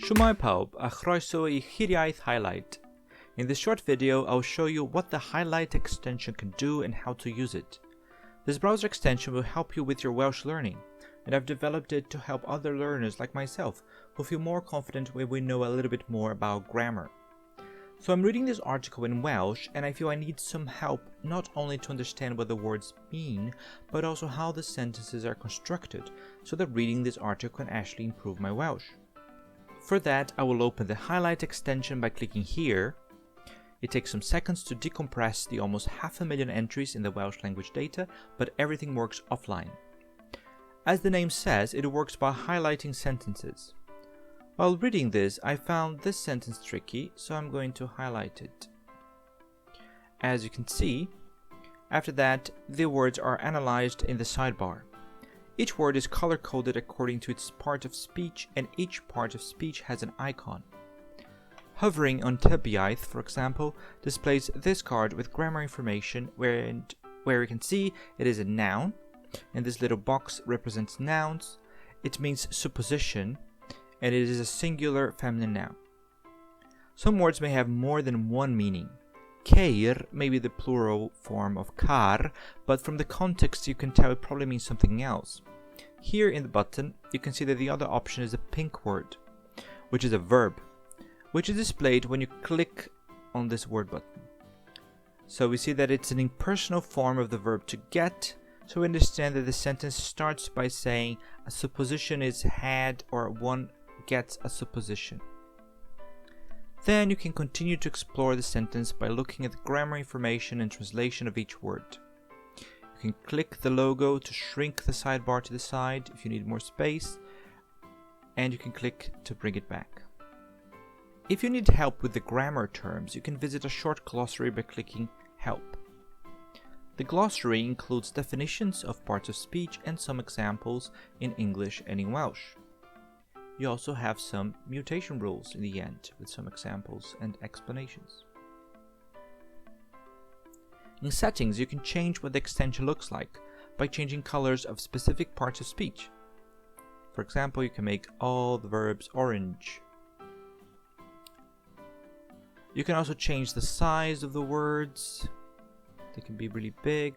Shwmae pawb, a chroeso I hir-iaith Hi-lite. In this short video, I'll show you what the Hi-lite extension can do and how to use it. This browser extension will help you with your Welsh learning, and I've developed it to help other learners like myself who feel more confident when we know a little bit more about grammar. So I'm reading this article in Welsh, and I feel I need some help not only to understand what the words mean, but also how the sentences are constructed, so that reading this article can actually improve my Welsh. For that, I will open the Hi-lite extension by clicking here. It takes some seconds to decompress the almost 500,000 entries in the Welsh language data, but everything works offline. As the name says, it works by highlighting sentences. While reading this, I found this sentence tricky, so I'm going to highlight it. As you can see, after that, the words are analyzed in the sidebar. Each word is color-coded according to its part of speech, and each part of speech has an icon. Hovering on hir-iaith, for example, displays this card with grammar information where you can see it is a noun, and this little box represents nouns. It means supposition, and it is a singular feminine noun. Some words may have more than one meaning. Ceir may be the plural form of car, but from the context you can tell it probably means something else. Here in the button, you can see that the other option is a pink word, which is a verb, which is displayed when you click on this word button. So we see that it's an impersonal form of the verb to get, so we understand that the sentence starts by saying a supposition is had, or one gets a supposition. Then you can continue to explore the sentence by looking at the grammar information and translation of each word. You can click the logo to shrink the sidebar to the side if you need more space, and you can click to bring it back. If you need help with the grammar terms, you can visit a short glossary by clicking Help. The glossary includes definitions of parts of speech and some examples in English and in Welsh. You also have some mutation rules in the end with some examples and explanations. In settings, you can change what the extension looks like by changing colors of specific parts of speech. For example, you can make all the verbs orange. You can also change the size of the words. They can be really big.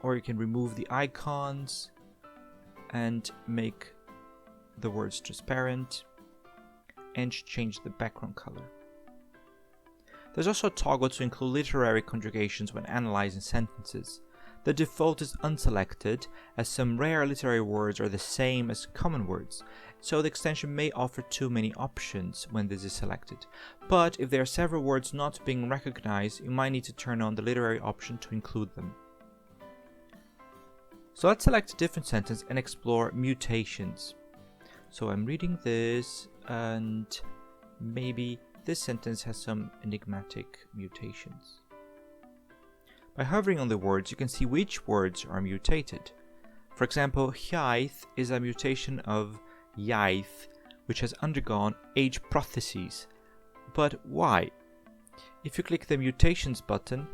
Or you can remove the icons and make the words transparent and change the background color. There's also a toggle to include literary conjugations when analyzing sentences. The default is unselected, as some rare literary words are the same as common words, so the extension may offer too many options when this is selected. But if there are several words not being recognized, you might need to turn on the literary option to include them. So let's select a different sentence and explore mutations. So I'm reading this, and maybe this sentence has some enigmatic mutations. By hovering on the words, you can see which words are mutated. For example, hir-iaith is a mutation of iaith, which has undergone age protheses. But why? If you click the Mutations button,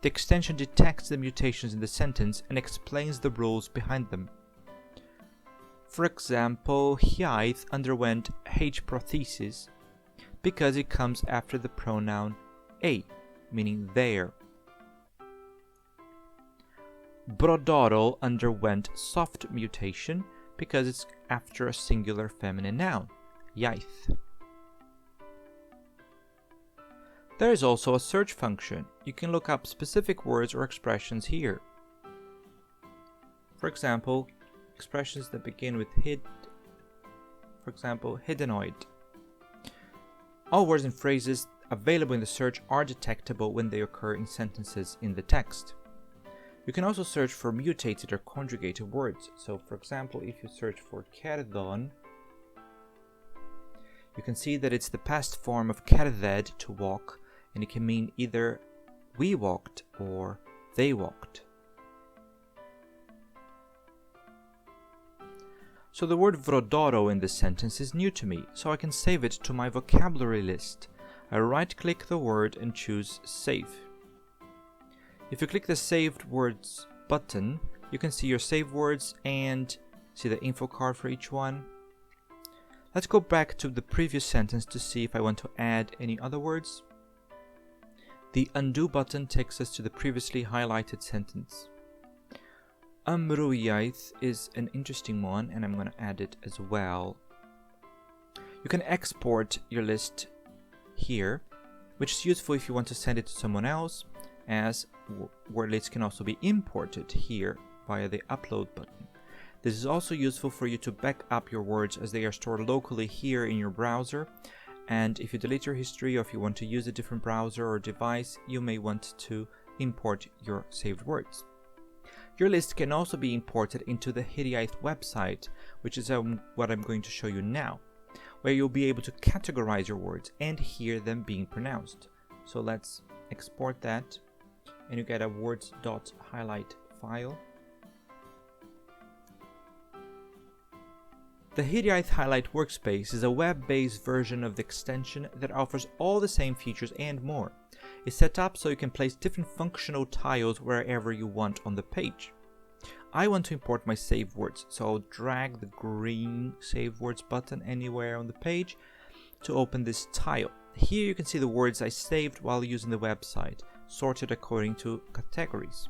the extension detects the mutations in the sentence and explains the rules behind them. For example, hir-iaith underwent age prothesis because it comes after the pronoun a, meaning there. Brodorol underwent soft mutation because it's after a singular feminine noun, iaith. There is also a search function. You can look up specific words or expressions here. For example, expressions that begin with hid, for example, hidenoid. All words and phrases available in the search are detectable when they occur in sentences in the text. You can also search for mutated or conjugated words. So, for example, if you search for kerdon, you can see that it's the past form of kerded, to walk, and it can mean either we walked or they walked. So the word vrodoro in this sentence is new to me, so I can save it to my vocabulary list. I right-click the word and choose Save. If you click the Saved Words button, you can see your saved words and see the info card for each one. Let's go back to the previous sentence to see if I want to add any other words. The undo button takes us to the previously highlighted sentence. Hir-iaith is an interesting one, and I'm going to add it as well. You can export your list here, which is useful if you want to send it to someone else, as word lists can also be imported here via the upload button. This is also useful for you to back up your words as they are stored locally here in your browser, and if you delete your history or if you want to use a different browser or device, you may want to import your saved words. Your list can also be imported into the hir-iaith website, which is what I'm going to show you now, where you'll be able to categorize your words and hear them being pronounced. So let's export that, and you get a words.hi-lite file. The hir-iaith Hi-lite workspace is a web-based version of the extension that offers all the same features and more. It's set up so you can place different functional tiles wherever you want on the page. I want to import my saved words, so I'll drag the green Save Words button anywhere on the page to open this tile. Here you can see the words I saved while using the website, sorted according to categories.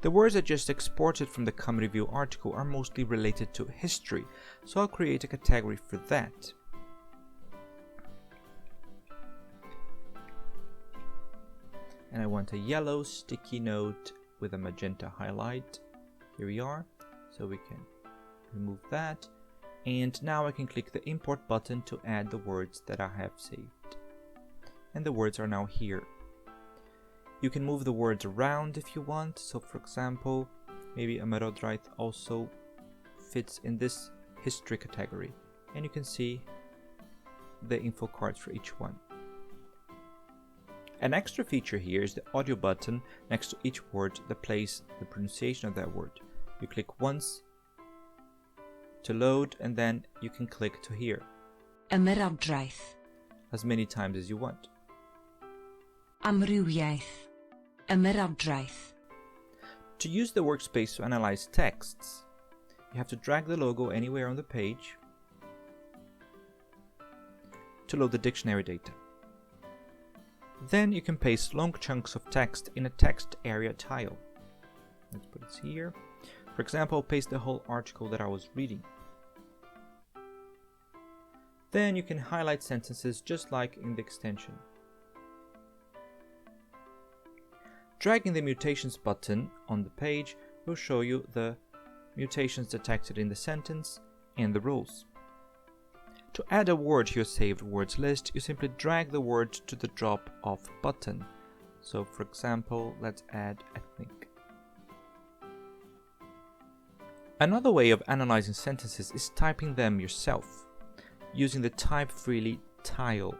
The words I just exported from the Come Review article are mostly related to history, so I'll create a category for that. And I want a yellow sticky note with a magenta highlight. Here we are, so we can remove that. And now I can click the import button to add the words that I have saved. And the words are now here. You can move the words around if you want. So for example, maybe a hir-iaith also fits in this history category. And you can see the info cards for each one. An extra feature here is the audio button next to each word that plays the pronunciation of that word. You click once to load, and then you can click to hear hir-iaith, as many times as you want. hir-iaith, hir-iaith. To use the workspace to analyze texts, you have to drag the logo anywhere on the page to load the dictionary data. Then you can paste long chunks of text in a text area tile. Let's put it here. For example, I'll paste the whole article that I was reading. Then you can highlight sentences just like in the extension. Dragging the Mutations button on the page will show you the mutations detected in the sentence and the rules. To add a word to your saved words list, you simply drag the word to the drop-off button. So for example, let's add ethnic. Another way of analyzing sentences is typing them yourself, using the Type Freely tile.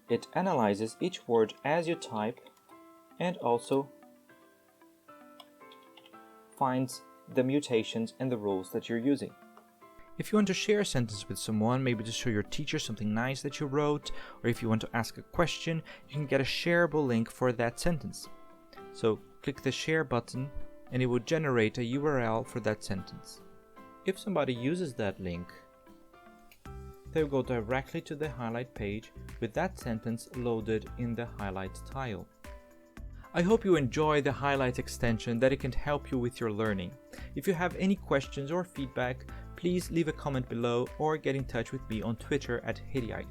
It analyzes each word as you type and also finds the mutations and the rules that you're using. If you want to share a sentence with someone, maybe to show your teacher something nice that you wrote, or if you want to ask a question, you can get a shareable link for that sentence. So click the share button and it will generate a URL for that sentence. If somebody uses that link, they will go directly to the highlight page with that sentence loaded in the highlight tile. I hope you enjoy the Hi-lite extension, that it can help you with your learning. If you have any questions or feedback, please leave a comment below or get in touch with me on Twitter at hir-iaith.